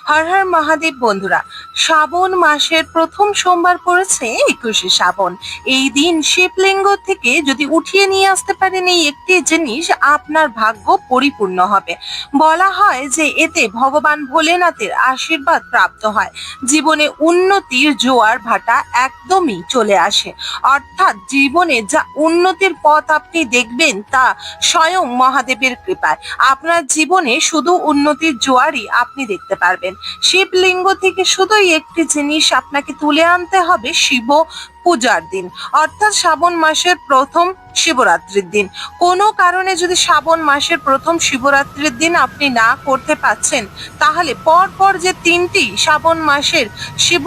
হর হর মহাদেব বন্ধুরা, শ্রাবণ মাসের প্রথম সোমবার পড়েছে 21শে শ্রাবণ। এই দিন শিবলিঙ্গ থেকে যদি উঠিয়ে নিয়ে আসতে পারেন এই একটি জিনিস, আপনার ভাগ্য পরিপূর্ণ হবে। বলা হয় যে এতে ভগবান ভোলেনাথের আশীর্বাদ প্রাপ্ত হয়, জীবনে উন্নতির জোয়ার ভাটা একদমই চলে আসে। অর্থাৎ জীবনে যা উন্নতির পথ আপনি দেখবেন তা স্বয়ং মহাদেবের কৃপায়। আপনার জীবনে শুধু উন্নতির জোয়ারই আপনি দেখতে পারবেন। শিবলিঙ্গ থেকে শুধুই একটি জিনিস আপনাকে তুলে আনতে হবে শিব পূজার দিন, অর্থাৎ শ্রাবণ মাসের প্রথম শিবরাত্রির দিন। কোনো কারণে যদি শ্রাবণ মাসের প্রথম শিবরাত্রির দিন আপনি না করতে পারছেন, তাহলে পর যে 3টি শ্রাবণ মাসের শিব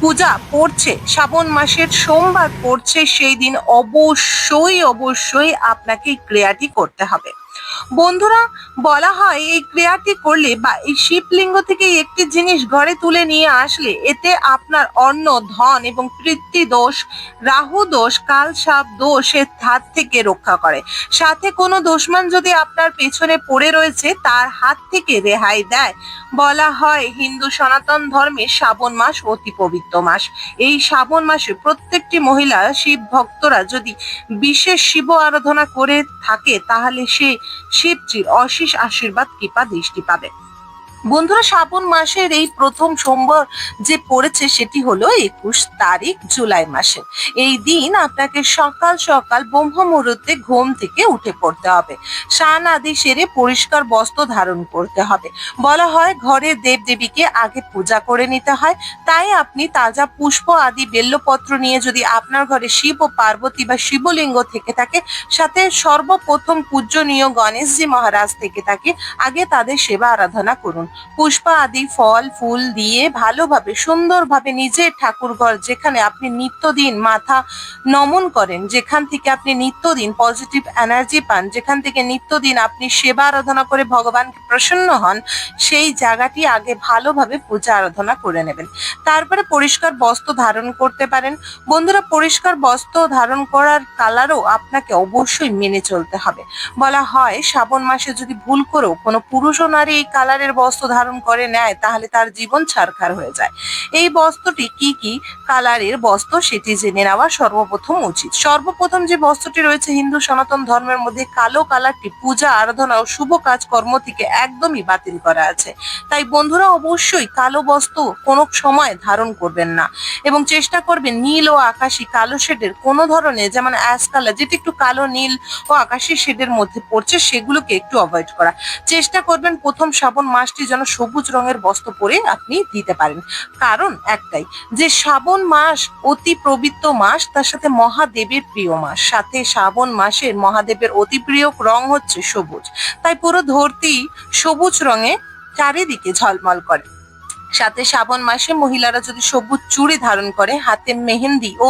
পূজা পড়ছে, শ্রাবণ মাসের সোমবার পড়ছে, সেই দিন অবশ্যই আপনাকে এই ক্রিয়াটি করতে হবে। বন্ধুরা, বলা হয় এই ক্রিয়াটি করলে বা এই শিবলিঙ্গ থেকে একটি জিনিস ঘরে তুলে নিয়ে আসলে এতে আপনার অন্ন, ধন এবং পিতৃ দোষ, রাহু দোষ, কালসাপ দোষের হাত থেকে রক্ষা করে। সাথে কোনো দুশমন যদি আপনার পেছনে পড়ে রয়েছে তার হাত থেকে রেহাই দেয়। বলা হয় হিন্দু সনাতন ধর্মে শ্রাবণ মাস অতি পবিত্র মাস। এই শ্রাবণ মাসে প্রত্যেকটি মহিলা শিব ভক্তরা যদি বিশেষ শিব আরাধনা করে থাকে তাহলে সে শিবজির অশেষ আশীর্বাদ কৃপা দৃষ্টি পাবে। বন্ধুরা, শ্রাবণ মাসের এই প্রথম সোমবার যে পড়েছে সেটি হলো 21 তারিখ জুলাই মাসের। এই দিন আপনাকে সকাল সকাল ব্রহ্ম মুহূর্তে ঘুম থেকে উঠে পড়তে হবে। স্নান আদি সেরে পরিষ্কার বস্ত্র ধারণ করতে হবে। বলা হয় ঘরের দেবদেবীকে আগে পূজা করে নিতে হয়, তাই আপনি তাজা পুষ্প আদি বেল্লপত্র নিয়ে যদি আপনার ঘরে শিব ও পার্বতী বা শিবলিঙ্গ থেকে থাকে, সাথে সর্বপ্রথম পূজনীয় গণেশজি মহারাজ থেকে থাকে, আগে তাদের সেবা আরাধনা করুন। পুষ্প আদি ফল ফুল দিয়ে ভালোভাবে সুন্দরভাবে নিজের ঠাকুরঘর, যেখানে আপনি নিত্যদিন মাথা নমন করেন, যেখান থেকে আপনি নিত্যদিন পজিটিভ এনার্জি পান, যেখান থেকে নিত্যদিন আপনি সেবা আরাধনা করে ভগবানকে প্রসন্ন হন, সেই জায়গাটি আগে ভালোভাবে পূজা আরাধনা করে নেবেন। তারপরে পরিষ্কার বস্ত্র ধারণ করতে পারেন। বন্ধুরা, পরিষ্কার বস্ত্র ধারণ করার কালারও আপনাকে অবশ্যই মেনে চলতে হবে। বলা হয় শ্রাবণ মাসে যদি ভুল করেও কোনো পুরুষ ও নারী এই কালারের বস্ত্র ধারণ করে নেয় তাহলে তার জীবন ছারখার হয়ে যায়। এই বস্ত্রটি কি কালারের বস্ত্র সেটি জেনে নেওয়া সর্বপ্রথম উচিত। সর্বপ্রথম যে বস্ত্রটি রয়েছে হিন্দু সনাতন ধর্মের মধ্যে, কালো কালারটি পূজা আরাধনা ও শুভ কাজকর্ম থেকে একদমই বাতিল করা আছে। তাই বন্ধুরা, অবশ্যই কালো বস্ত্র কোনো সময় ধারণ করবেন না এবং চেষ্টা করবেন নীল ও আকাশি কালো শেডের কোনো ধরনের, যেমন অ্যাশ কালার যেটি একটু কালো নীল ও আকাশি শেডের মধ্যে পড়ছে, সেগুলোকে একটু অ্যাভয়েড করা। চেষ্টা করবেন প্রথম শ্রাবণ মাসটি যেন সবুজ রঙের বস্ত্র পরে আপনি দিতে পারেন। কারণ একটাই, যে শ্রাবণ মাস অতি পবিত্র মাস, তার সাথে মহাদেবের প্রিয় মাস, সাথে শ্রাবণ মাসের মহাদেবের অতি প্রিয় রং হচ্ছে সবুজ। তাই পুরো ধরতি সবুজ রঙে চারিদিকে ঝলমল করে। সাথে শ্রাবণ মাসে মহিলারা যদি সবুজ চুড়ি ধারণ করে, হাতে মেহেন্দি ও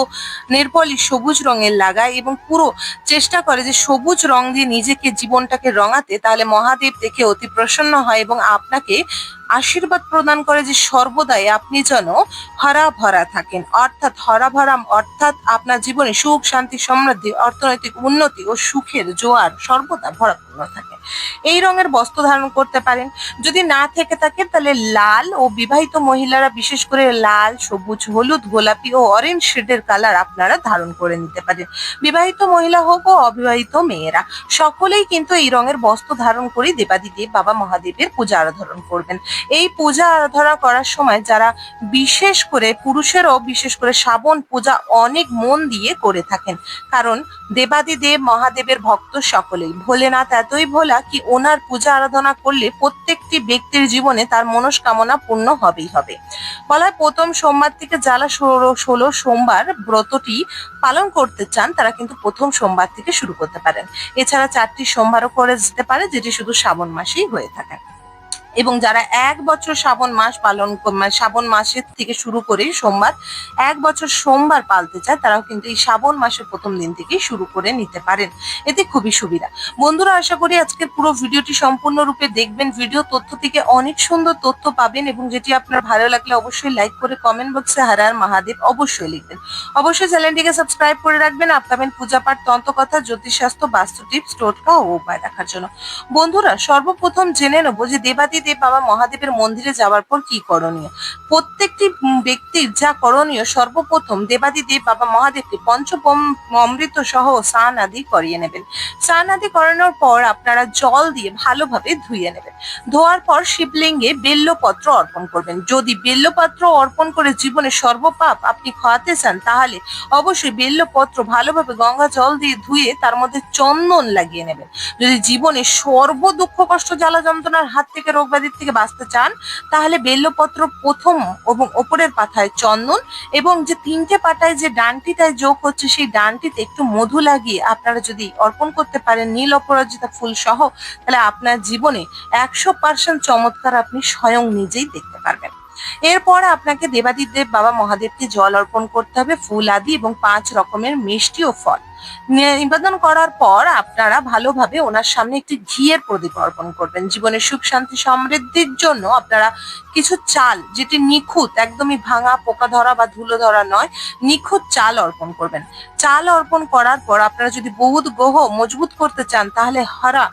নেলপলিশ সবুজ রঙের লাগায় এবং পুরো চেষ্টা করে যে সবুজ রং দিয়ে নিজেকে জীবনটাকে রঙাতে, তাহলে মহাদেব দেখে অতি প্রসন্ন হয় এবং আপনাকে আশীর্বাদ প্রদান করে যে সর্বদাই আপনি যেন হরা ভরা থাকেন। অর্থাৎ আপনার জীবনে সুখ, শান্তি, সমৃদ্ধি, অর্থনৈতিক উন্নতি ও সুখের জোয়ার সর্বদা ভরাপূর্ণ থাকে। এই রঙের বস্ত্র ধারণ করতে পারেন। যদি না থেকে থাকে তাহলে লাল ও বিবাহিত মহিলারা বিশেষ করে লাল, সবুজ, হলুদ, গোলাপি ও অরেঞ্জ শেডের কালার আপনারা ধারণ করে নিতে পারেন। বিবাহিত মহিলা হোক ও অবিবাহিত মেয়েরা সকলেই কিন্তু এই রঙের বস্ত্র ধারণ করে দেবাদিদেব বাবা মহাদেবের পূজা আরাধনা করবেন। এই পূজা আরাধনা করার সময় যারা বিশেষ করে পুরুষেরও বিশেষ করে শ্রাবণ পূজা অনেক মন দিয়ে করে থাকেন, কারণ দেবাদিদেব মহাদেবের ভক্ত সকলেই। ভোলেনাথ এতই ভোলা কি ওনার পূজা আরাধনা করলে প্রত্যেকটি ব্যক্তির জীবনে তার মনস্কামনা পূর্ণ হবেই হবে। বলা হয় প্রথম সোমবার থেকে যারা 16 সোমবার ব্রতটি পালন করতে চান তারা কিন্তু প্রথম সোমবার থেকে শুরু করতে পারেন। এছাড়া 4টি সোমবারও করে যেতে পারে, যেটি শুধু শ্রাবণ মাসেই হয়ে থাকে। এবং যারা 1 বছর শ্রাবণ মাসের থেকে শুরু করে সোমবার 1 বছর সোমবার পালতে চায়, তারাও কিন্তু এই শ্রাবণ মাসের প্রথম দিন থেকে শুরু করে নিতে পারেন। এতে খুবই সুবিধা। বন্ধুরা, আশা করি আজকের পুরো ভিডিওটি সম্পূর্ণরূপে দেখবেন। ভিডিও তথ্য থেকে অনেক সুন্দর তথ্য পাবেন এবং যেটি আপনার ভালো লাগলে অবশ্যই লাইক করে কমেন্ট বক্সে হর হর মহাদেব অবশ্যই লিখবেন। অবশ্যই চ্যানেলটিকে সাবস্ক্রাইব করে রাখবেন। আপনাদের পূজাপাঠ, তন্ত্রকথা, জ্যোতিষশাস্ত্র, বাস্তু টিপস, টোটকা ও উপায় দেখার জন্য। বন্ধুরা, সর্বপ্রথম জেনে নেব যে দেবাদি দেবাদিদেব বাবা মহাদেবের মন্দিরে যাওয়ার পর কি করণীয়? প্রত্যেকটি ব্যক্তির যা করণীয়, সর্বপ্রথম দেবাদিদেব বাবা মহাদেবকে অমৃত সহ স্নান আদি করিয়ে নেবেন। স্নান আদি করানোর পর আপনারা জল দিয়ে ভালোভাবে ধুয়ে নেবেন। ধোয়ার পর শিবলিঙ্গে বেল্লপত্র অর্পণ করবেন। যদি বেল্লপত্র অর্পণ করে জীবনে সর্বপাপ আপনি খোয়াতে চান, তাহলে অবশ্যই বেল্লপত্র ভালোভাবে গঙ্গা জল দিয়ে ধুয়ে তার মধ্যে চন্দন লাগিয়ে নেবেন। যদি জীবনে সর্ব দুঃখ কষ্ট জ্বালা যন্ত্রণার হাত থেকে, রোগ ব্যাধির থেকে বাঁচতে চান, তাহলে বেল্লপত্র প্রথম এবং ওপরের পাতায় চন্দন এবং যে 3টে পাতায় যে ডানটিটায় যোগ হচ্ছে, সেই ডানটিতে একটু মধু লাগিয়ে আপনারা যদি অর্পণ করতে পারেন নীল অপরাজিতা ফুল সহ, তাহলে আপনার জীবনে 100% চমৎকার আপনি স্বয়ং নিজেই দেখতে পারবেন। এরপর আপনাকে দেবাদিদেব বাবা মহাদেবকে জল অর্পণ করতে হবে, ফুল আদি এবং 5 রকমের মিষ্টি ও ফল নিবেদন করার পর আপনারা ভালোভাবে ওনার সামনে একটি ঘিয়ের প্রদীপ অর্পণ করবেন। জীবনের সুখ শান্তি সমৃদ্ধির জন্য আপনারা কিছু চাল, যেটি নিখুঁত, একদমই ভাঙা, পোকা ধরা বা ধুলো ধরা নয়, নিখুঁত চাল অর্পণ করবেন। চাল অর্পণ করার পর আপনারা যদি বহুত গ্রহ মজবুত করতে চান, তাহলে হরা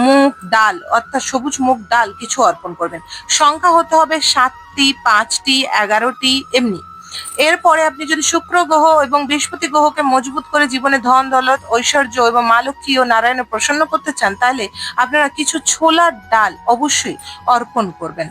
মুগ ডাল অর্থাৎ সবুজ মুগ ডাল কিছু অর্পণ করবেন। সংখ্যা হতে হবে 7টি, 5টি, 11টি এমনি। এরপরে আপনি যদি শুক্র গ্রহ এবং বৃহস্পতি গ্রহকে মজবুত করে জীবনে ধন দৌলত, ঐশ্বর্য এবং মা লক্ষ্মী ও নারায়ণের প্রসন্ন করতে চান, তাহলে আপনারা কিছু ছোলার ডাল অবশ্যই অর্পণ করবেন।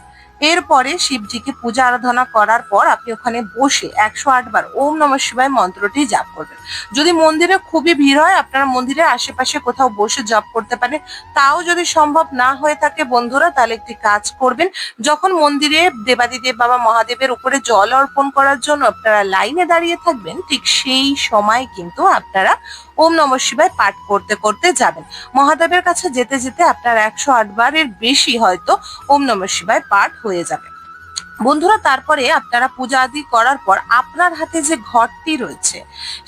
এরপরে শিবজিকে পূজা আরাধনা করার পর আপনি ওখানে বসে 108 বার ওম নমঃ শিবায় মন্ত্রটি জাপ করবেন। যদি মন্দিরে খুবই ভিড় হয়, আপনারা মন্দিরের আশেপাশে কোথাও বসে জপ করতে পারেন। তাও যদি সম্ভব না হয়ে থাকে বন্ধুরা, তাহলে একটি কাজ করবেন, যখন মন্দিরে দেবাদিদেব বাবা মহাদেবের উপরে জল অর্পণ করার জন্য আপনারা লাইনে দাঁড়িয়ে থাকবেন, ঠিক সেই সময় কিন্তু আপনারা ওম নমঃ শিবায় পাঠ করতে করতে যাবেন। মহাদেবের কাছে যেতে যেতে আপনার 108 বারের বেশি হয়তো ওম নমঃ শিবায় পাঠ হয়ে যাবে। বন্ধুরা, তারপরে আপনারা পূজা আদি করার পর আপনার হাতে যে ঘরটি রয়েছে,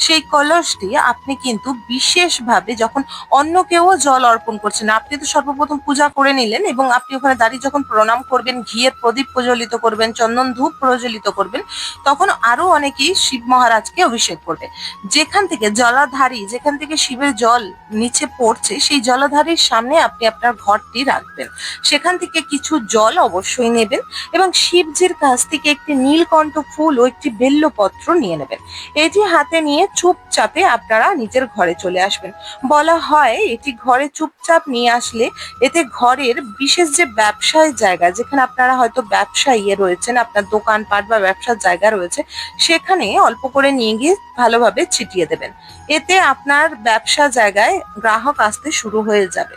সেই কলসটি আপনি কিন্তু বিশেষভাবে, যখন অন্য কেউ জল অর্পণ করছেন, আপনি তো সর্বপ্রথম পূজা করে নিলেন এবং আপনি ওখানে দাঁড়িয়ে যখন প্রণাম করবেন, ঘিয়ের প্রদীপ প্রজ্বলিত করবেন, চন্দন ধূপ প্রজ্বলিত করবেন, তখন আরো অনেকেই শিব মহারাজকে অভিষেক করবে। যেখান থেকে জলাধারী, যেখান থেকে শিবের জল নিচে পড়ছে, সেই জলাধারীর সামনে আপনি আপনার ঘরটি রাখবেন। সেখান থেকে কিছু জল অবশ্যই নেবেন এবং শিবজির কাছ থেকে একটি নীলকণ্ঠ ফুল ও একটি বেল্লপত্র নিয়ে নেবেন। এটি হাতে নিয়ে চুপচাপে আপনারা নিজের ঘরে চলে আসবেন। বলা হয় এটি ঘরে চুপচাপ নিয়ে আসলে এতে ঘরের বিশেষ যে ব্যবসায় জায়গা, যেখানে আপনারা হয়তো ব্যবসায়ী রয়েছেন, আপনার দোকানপাট বা ব্যবসার জায়গা রয়েছে, সেখানে অল্প করে নিয়ে গিয়ে ভালোভাবে ছিটিয়ে দেবেন। এতে আপনার ব্যবসা জায়গায় গ্রাহক আসতে শুরু হয়ে যাবে।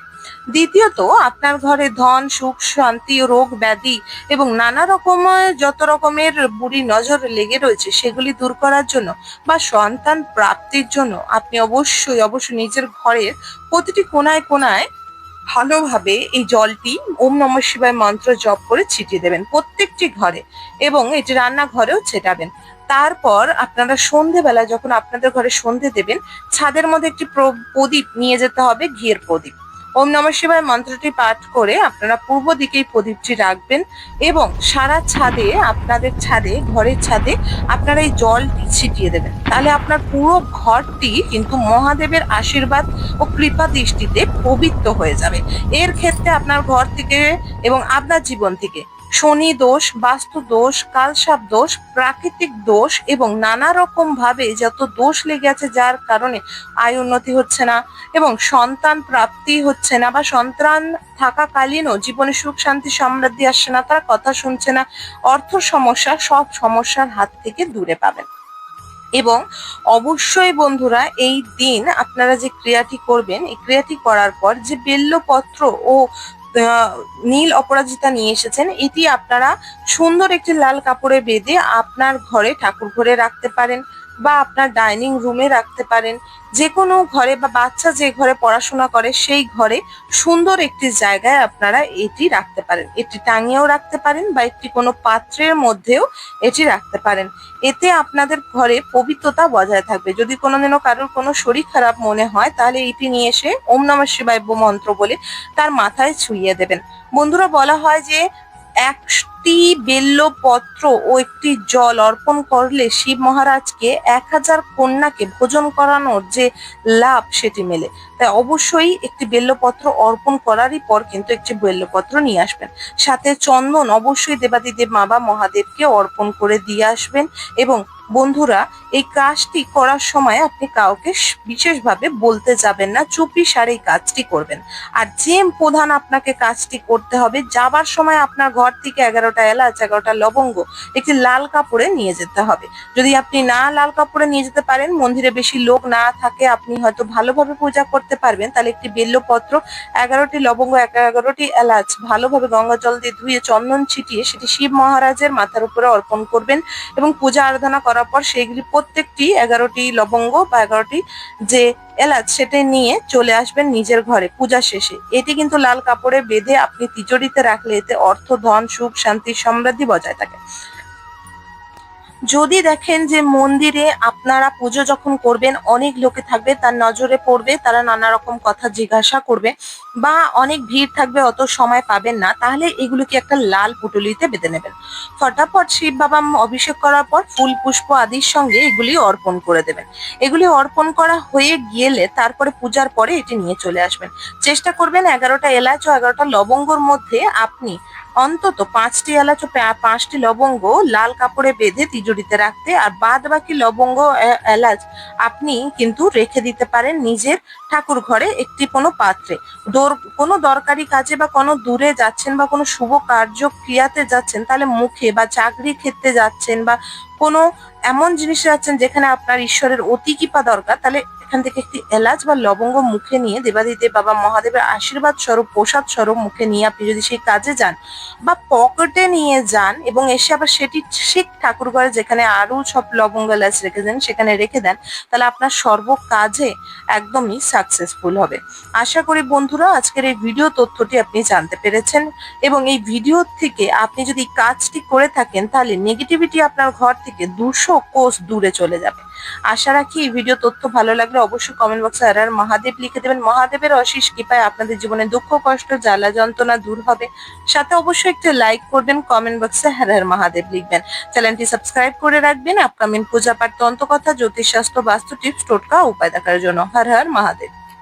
দ্বিতীয়ত, আপনার ঘরে ধন, সুখ, শান্তি, রোগ ব্যাধি এবং নানা রকমের যত রকমের বুড়ি নজর লেগে রয়েছে, সেগুলি দূর করার জন্য বা সন্তান প্রাপ্তির জন্য আপনি অবশ্যই নিজের ঘরের প্রতিটি কোনায় কোনায় ভালোভাবে এই জলটি ওম নমঃ শিবায় মন্ত্র জপ করে ছিটিয়ে দেবেন প্রত্যেকটি ঘরে, এবং এটি রান্নাঘরেও ছেটাবেন। তারপর আপনারা সন্ধেবেলা যখন আপনাদের ঘরে সন্ধে দেবেন, ছাদের মধ্যে একটি প্রদীপ নিয়ে যেতে হবে, ঘিয়ের প্রদীপ। ওম নমঃ শিবায় মন্ত্রটি পাঠ করে আপনারা পূর্ব দিকেই প্রদীপটি রাখবেন এবং সারা ছাদে, আপনাদের ছাদে, ঘরের ছাদে আপনারা এই জলটি ছিটিয়ে দেবেন। তাহলে আপনার পুরো ঘরটি কিন্তু মহাদেবের আশীর্বাদ ও কৃপা দৃষ্টিতে পবিত্র হয়ে যাবে। এর ক্ষেত্রে আপনার ঘর থেকে এবং আপনার জীবন থেকে শনি দোষ, বাস্তু দোষ, কালসাপ দোষ, প্রাকৃতিক দোষ এবং নানা রকম ভাবে যত দোষ লেগে আছে, যার কারণে আয় উন্নতি হচ্ছে না এবং সন্তান প্রাপ্তি হচ্ছে না, বা সন্তান থাকাকালীনও জীবনে সুখ শান্তি সমৃদ্ধি আসছে না, তার কথা শুনছে না, অর্থ সমস্যা, সব সমস্যার হাত থেকে দূরে পাবেন। এবং অবশ্যই বন্ধুরা, এই দিন আপনারা যে ক্রিয়াটি করবেন, এই ক্রিয়াটি করার পর যে বেল্লপত্র ও নীল অপরাজিতা নিয়ে এসেছেন, এটি আপনারা সুন্দর একটি লাল কাপড়ে বেঁধে আপনার ঘরে, ঠাকুর ঘরে রাখতে পারেন বা আপনার ডাইনিং রুমে রাখতে পারেন, যে কোনো ঘরে, বা বাচ্চা যে ঘরে পড়াশোনা করে সেই ঘরে সুন্দর একটি জায়গায় আপনারা এটি রাখতে পারেন। এটি টাঙিয়েও রাখতে পারেন বা একটি কোনো পাত্রের মধ্যেও এটি রাখতে পারেন। এতে আপনাদের ঘরে পবিত্রতা বজায় থাকবে। যদি কোনোদিনও কারোর কোনো শরীর খারাপ মনে হয়, তাহলে এটি নিয়ে এসে ওম নমঃ শিবায় মন্ত্র বলে তার মাথায় ছুঁইয়ে দেবেন। বন্ধুরা, বলা হয় যে একটি বেল্লপত্র ও একটি জল অর্পণ করলে শিব মহারাজকে 1000 কন্যাকে ভোজন করানোর যে লাভ সেটি মেলে। তাই অবশ্যই একটি বেল্লপত্র অর্পণ করারই পর কিন্তু একটি বেল্লপত্র নিয়ে আসবেন। সাথে চন্দন অবশ্যই দেবাদিদেব বাবা মহাদেবকে অর্পণ করে দিয়ে আসবেন। এবং বন্ধুরা, এই কাজটি করার সময় আপনি কাউকে বিশেষভাবে বলতে যাবেন না, চুপিসারে এই কাজটি করবেন। আর যে প্রধান আপনাকে কাজটি করতে হবে, যাবার সময় আপনার ঘর থেকে 11টা এলাচ, 11টা লবঙ্গ একটি লাল কাপড়ে নিয়ে যেতে হবে। যদি আপনি না লাল কাপড়ে নিয়ে যেতে পারেন, মন্দিরে বেশি লোক না থাকে, আপনি হয়তো ভালোভাবে পূজা করতে পারবেন, তাহলে একটি বেল্লপত্র, 11টি লবঙ্গ, 11টি এলাচ ভালোভাবে গঙ্গা জল দিয়ে ধুয়ে চন্দন ছিটিয়ে সেটি শিব মহারাজের মাথার উপরে অর্পণ করবেন। এবং পূজা আরাধনা করার পর সেইগুলি প্রত্যেকটি 11টি লবঙ্গ বা 11টি যে এলাচ সেটা নিয়ে চলে আসবেন নিজের ঘরে পূজা শেষে। এটি কিন্তু লাল কাপড়ে বেঁধে আপনি তিজোরিতে রাখলে এতে অর্থ, ধন, সুখ, শান্তি, সমৃদ্ধি বজায় থাকে। যদি দেখেন যে মন্দিরে আপনারা পুজো যখন করবেন অনেক লোকে থাকবে, তার নজরে পড়বে, তারা নানা রকম কথা জিজ্ঞাসা করবে বা অনেক ভিড় থাকবে, অত সময় পাবেন না, তাহলে এগুলোকে একটা লাল পুটুলিতে বেঁধে নেবেন। ফটাফট শিব বাবা অভিষেক করার পর ফুল পুষ্প আদির সঙ্গে এগুলি অর্পণ করে দেবেন। এগুলি অর্পণ করা হয়ে গেলে তারপরে পূজার পরে এটি নিয়ে চলে আসবেন। চেষ্টা করবেন 11টা এলাচ ও 11টা লবঙ্গর মধ্যে আপনি অন্তত 5টি এলাচ ও 5টি লবঙ্গ লাল কাপড়ে বেঁধে তিজোরিতে রাখতে। আর বাদ বাকি লবঙ্গ এলাচ আপনি কিন্তু রেখে দিতে পারেন নিজের ঠাকুর ঘরে একটি কোনো পাত্রে। কোনো দরকারি কাজে বা কোনো দূরে যাচ্ছেন বা কোনো শুভ কার্য ক্রিয়াতে যাচ্ছেন, তাহলে মুখে, বা চাকরি ক্ষেত্রে যাচ্ছেন বা কোনো এমন জিনিসে যাচ্ছেন যেখানে আপনার ঈশ্বরের অতি কৃপা দরকার, তাহলে এখান থেকে একটি এলাচ বা লবঙ্গ মুখে নিয়ে দেবাদিদেব বাবা মহাদেবের আশীর্বাদ স্বরূপ, প্রসাদ স্বরূপ মুখে নিয়ে আপনি যদি সেই কাজে যান বা পকেটে নিয়ে যান এবং এসে আবার সেটি ঠিক ঠাকুর ঘরে যেখানে আরো সব লবঙ্গ এলাচ রেখে দেন সেখানে রেখে দেন, তাহলে আপনার সর্ব কাজে একদমই সাকসেসফুল হবে। আশা করি বন্ধুরা আজকের এই ভিডিও তথ্যটি আপনি জানতে পেরেছেন এবং এই ভিডিও থেকে আপনি যদি কাজটি করে থাকেন তাহলে নেগেটিভিটি আপনার ঘর থেকে 200 কোস দূরে চলে যাবে। আশা রাখি এই ভিডিও তথ্য ভালো লাগলে অবশ্যই কমেন্ট বক্সে হর হর মহাদেব লিখে দেবেন। মহাদেবের অশেষ কৃপায় আপনাদের জীবনে দুঃখ, কষ্ট, জ্বালা যন্ত্রণা দূর হবে। সাথে অবশ্যই একটু লাইক করবেন, কমেন্ট বক্সে হর হর মহাদেব লিখবেন। চ্যানেলটি সাবস্ক্রাইব করে রাখবেন আপকামিং পূজা পাঠ, তন্ত্র কথা, জ্যোতিষ শাস্ত্র, বাস্তু টিপস, টোটকা উপায় দেখার জন্য। হর হর মহাদেব।